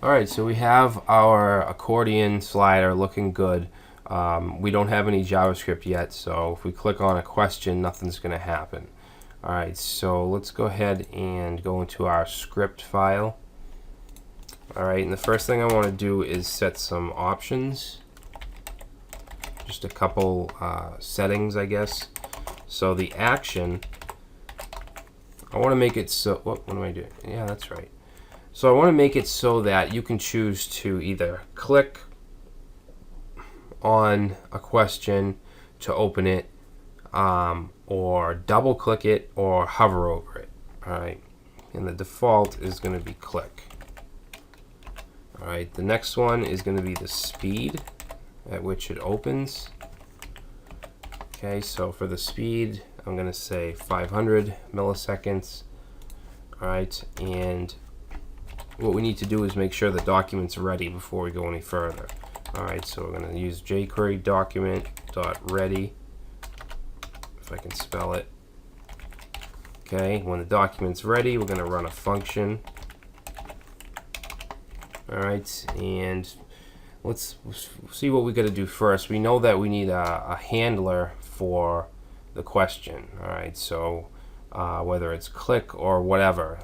Alright, so we have our accordion slider looking good. We don't have any JavaScript yet, so if we click on a question, nothing's going to happen. Alright, so let's go ahead and go into our script file. Alright, and the first thing I want to do is set some options. Just a couple settings, I guess. So the action, I want to make it so, what am I doing? Yeah, that's right. So I want to make it so that you can choose to either click on a question to open it, or double click it, or hover over it. Alright, and the default is going to be click. Alright, the next one is going to be the speed at which it opens. Okay, so for the speed, I'm going to say 500 milliseconds. Alright, and what we need to do is make sure the document's ready before we go any further. Alright, so we're going to use jQuery document.ready, if I can spell it. Okay, when the document's ready, we're going to run a function. Alright, and let's see what we got to do first. We know that we need a handler for the question. Alright, so whether it's click or whatever.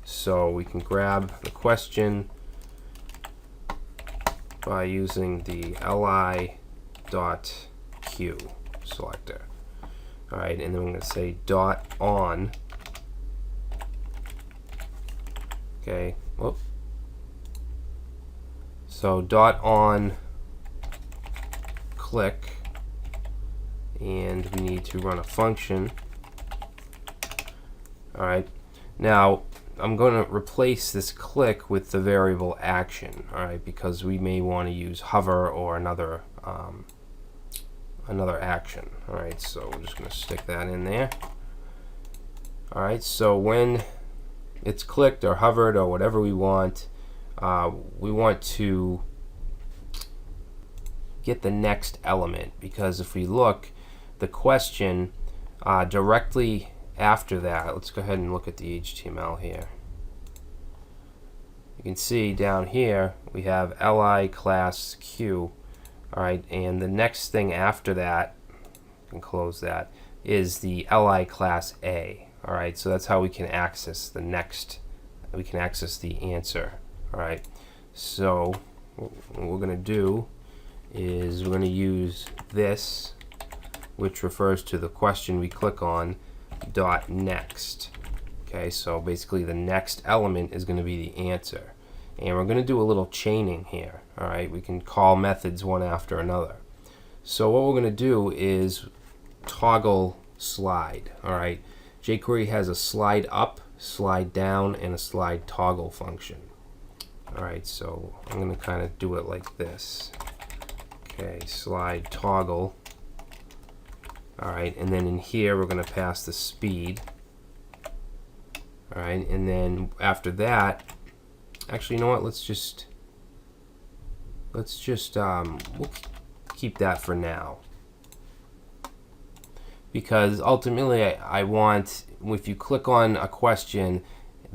So we can grab the question by using the li.q selector. Alright, and then I'm going to say dot on. Okay, whoop. So dot on click, and we need to run a function. Alright, now I'm going to replace this click with the variable action, alright, because we may want to use hover or another action. Alright, so we're just going to stick that in there. Alright, so when it's clicked or hovered or whatever we want to get the next element, because if we look, the question directly after that, let's go ahead and look at the HTML here. You can see down here we have li class q. Alright, and the next thing after that, you can close that, is the li class a. Alright, so that's how we can access the next, we can access the answer. Alright, so what we're going to do is we're going to use this, which refers to the question we click on, dot next. Okay, so basically the next element is going to be the answer. And we're going to do a little chaining here. Alright, we can call methods one after another. So what we're going to do is toggle slide. Alright, jQuery has a slide up, slide down, and a slide toggle function. Alright, so I'm going to kind of do it like this. Okay, slide toggle. Alright, and then in here we're going to pass the speed. Alright, and then after that, actually, you know what, let's just we'll keep that for now. Because ultimately I want, if you click on a question,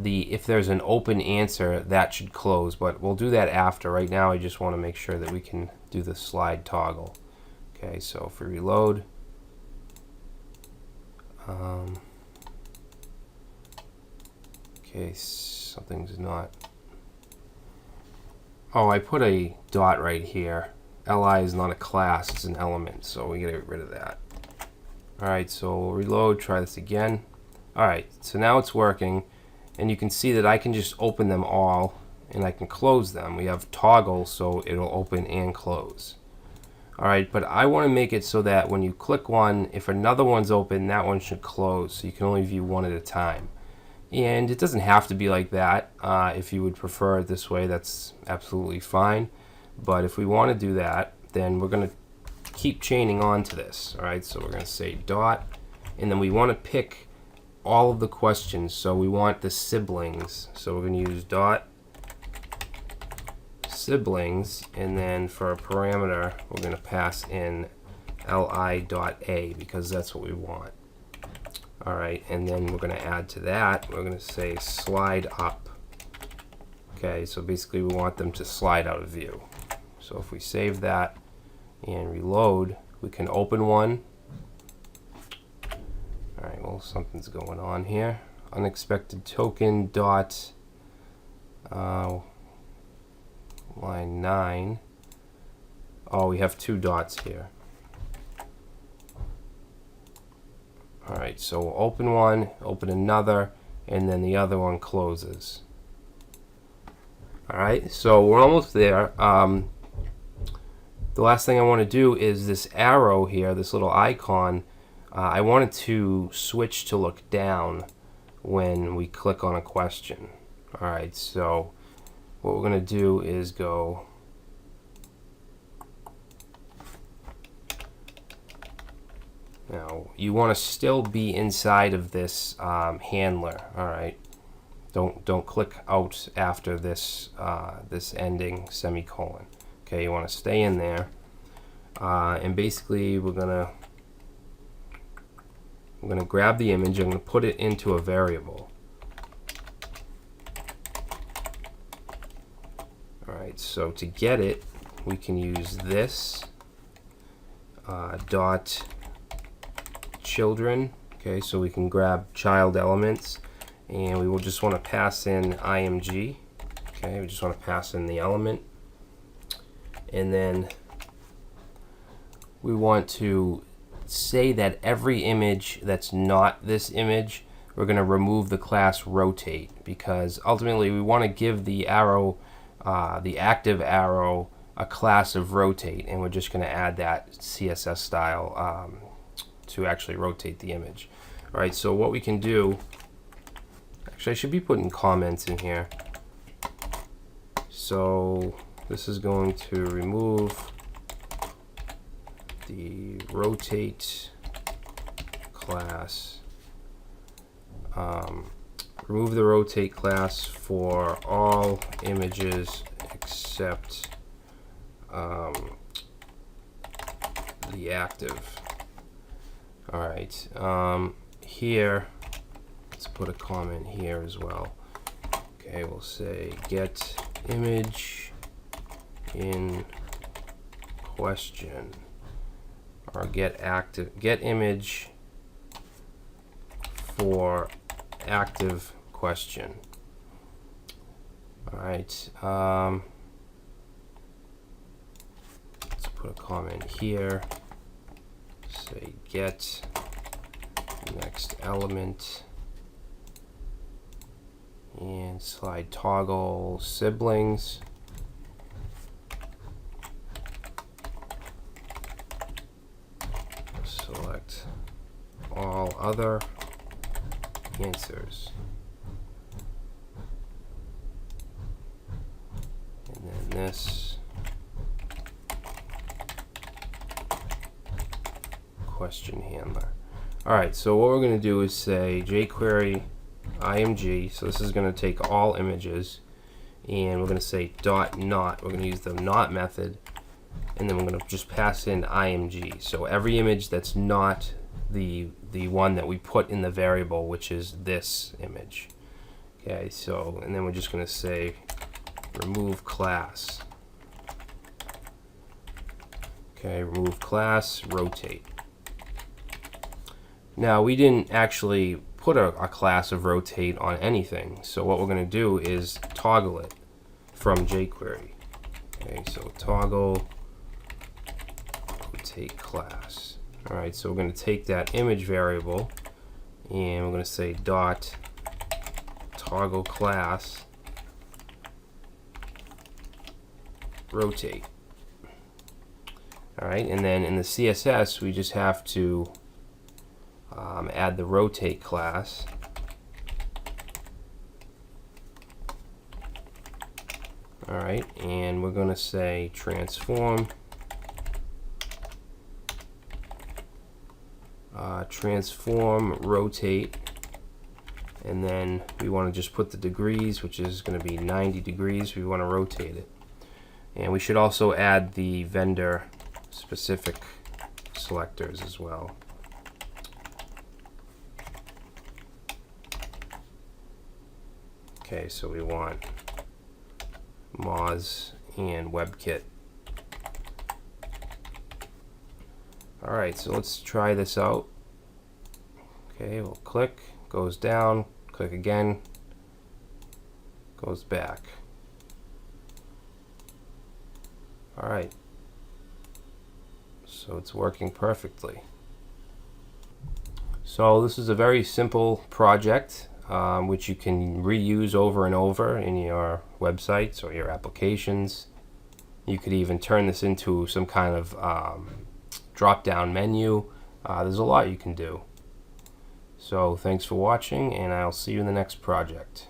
if there's an open answer, that should close, but we'll do that after. Right now I just want to make sure that we can do the slide toggle. Okay, so if we reload, okay, something's not, oh, I put a dot right here. Li is not a class, it's an element, so we gotta get rid of that. Alright, so we'll reload, try this again. Alright, so now it's working, and you can see that I can just open them all and I can close them. We have toggle, so it'll open and close. Alright, but I want to make it so that when you click one, if another one's open, that one should close, so you can only view one at a time. And it doesn't have to be like that. If you would prefer it this way, that's absolutely fine. But if we want to do that, then we're going to keep chaining on to this. Alright, so we're going to say dot, and then we want to pick all of the questions, so we want the siblings. So we're going to use dot siblings, and then for a parameter we're going to pass in li.a because that's what we want. Alright, and then we're going to add to that, we're going to say slide up. Okay, so basically we want them to slide out of view. So if we save that and reload, we can open one. All right, well, something's going on here. Unexpected token dot line 9. Oh, we have 2 dots here. All right, so we'll open one, open another, and then the other one closes. All right, so we're almost there. The last thing I want to do is this arrow here, this little icon. I want it to switch to look down when we click on a question. All right, so what we're going to do is go now. You want to still be inside of this handler. All right, don't click out after this this ending semicolon. Okay, you want to stay in there, and basically we're gonna grab the image. I'm gonna put it into a variable. All right, so to get it, we can use this dot children. Okay, so we can grab child elements, and we will just want to pass in img. Okay, we just want to pass in the element, and then we want to say that every image that's not this image, we're going to remove the class rotate, because ultimately we want to give the arrow, the active arrow, a class of rotate, and we're just going to add that CSS style to actually rotate the image. All right, so what we can do, actually I should be putting comments in here. So this is going to remove the rotate class. Remove the rotate class for all images except the active. All right, here, let's put a comment here as well. Okay, we'll say get image in question, or get image for active question. All right, let's put a comment here. Say get next element, and slide toggle siblings. Select all other answers, and then this question handler. All right, so what we're going to do is say jQuery img. So this is going to take all images, and we're going to say dot not. We're going to use the not method, and then we're going to just pass in img. So every image that's not the one that we put in the variable, which is this image. Okay, so, and then we're just going to say remove class. Okay, remove class, rotate. Now, we didn't actually put a class of rotate on anything, so what we're going to do is toggle it from jQuery. Okay, so toggle rotate class. All right, so we're going to take that image variable, and we're going to say dot toggle class rotate. All right, and then in the CSS, we just have to add the rotate class. All right, and we're going to say transform rotate, and then we want to just put the degrees, which is going to be 90 degrees. We want to rotate it, and we should also add the vendor specific selectors as well. Okay, so we want Moz, and WebKit. Alright, so let's try this out. Okay, we'll click, goes down, click again, goes back. Alright, so it's working perfectly. So this is a very simple project which you can reuse over and over in your websites or your applications. You could even turn this into some kind of drop-down menu. There's a lot you can do. So thanks for watching, and I'll see you in the next project.